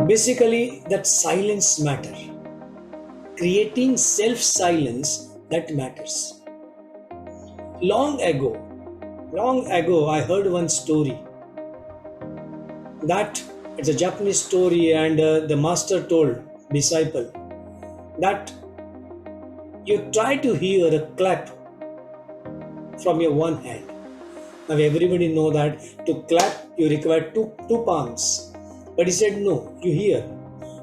Basically, that silence matter. Creating self-silence that matters. Long ago, I heard one story that it's a Japanese story, and the master told disciple that you try to hear a clap from your one hand. Now everybody know that to clap you require two palms, but he said no, you hear.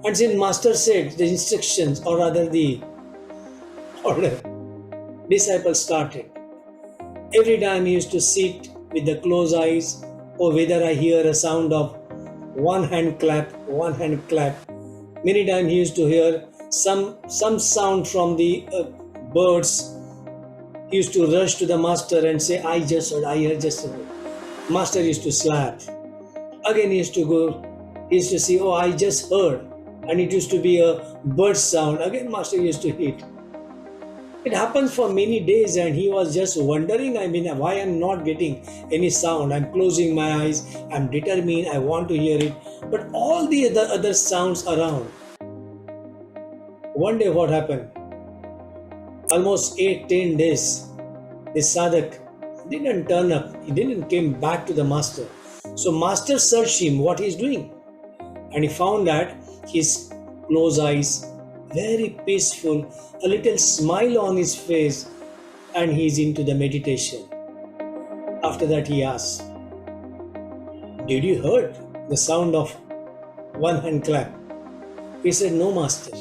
And since master said the instructions, or rather the order, disciple started. Every time he used to sit with the closed eyes, or whether I hear a sound of one hand clap. Many times he used to hear some sound from the birds. He used to rush to the master and say, I heard just heard. Master used to slap. Again he used to go, he used to say, oh, I just heard. And it used to be a bird sound. Again master used to hit. It happens for many days, and he was just wondering, why I'm not getting any sound. I'm closing my eyes, I'm determined, I want to hear it. But all the other sounds around. One day what happened? Almost 8-10 days, this sadhak didn't turn up. He didn't came back to the master. So master searched him what he's doing. And he found that his closed eyes, very peaceful, a little smile on his face, and he's into the meditation. After that he asked, did you heard the sound of one hand clap? He said, no master.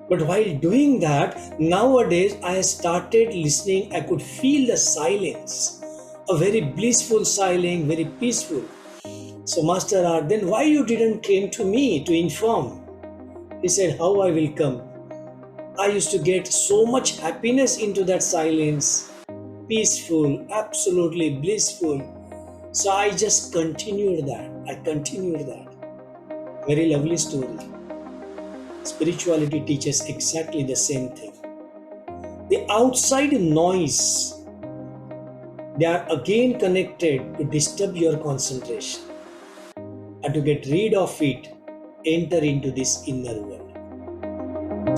But while doing that, nowadays I started listening, I could feel the silence, a very blissful silence, very peaceful. So master asked, then why you didn't came to me to inform? He said, how I will come? I used to get so much happiness into that silence, peaceful, absolutely blissful. So I just continued that. Very lovely story. Spirituality teaches exactly the same thing. The outside noise, they are again connected to disturb your concentration. And to get rid of it, enter into this inner world.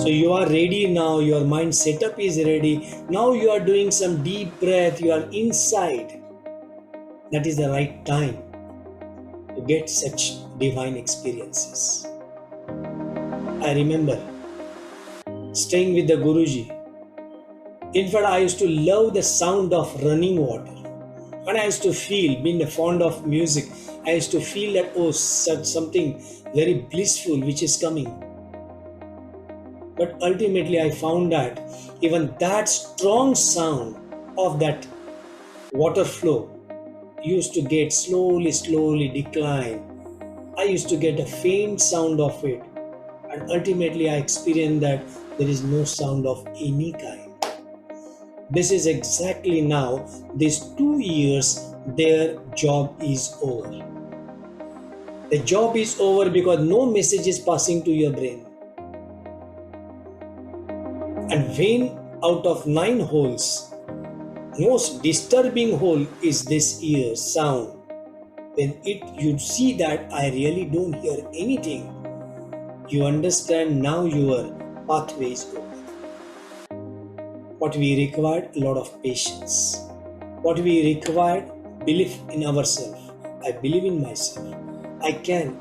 So you are ready now, your mind setup is ready. Now you are doing some deep breath, you are inside. That is the right time to get such divine experiences. I remember staying with the Guruji. In fact, I used to love the sound of running water. And I used to feel, being fond of music, I used to feel that, such something very blissful which is coming. But ultimately I found that even that strong sound of that water flow used to get slowly decline. I used to get a faint sound of it, and ultimately I experienced that there is no sound of any kind. This is exactly now, these 2 years, their job is over. The job is over because no message is passing to your brain. And when out of 9 holes, most disturbing hole is this ear sound, then you see that I really don't hear anything. You understand now your pathway is over. What we required, a lot of patience. What we required, belief in ourselves. I believe in myself. I can.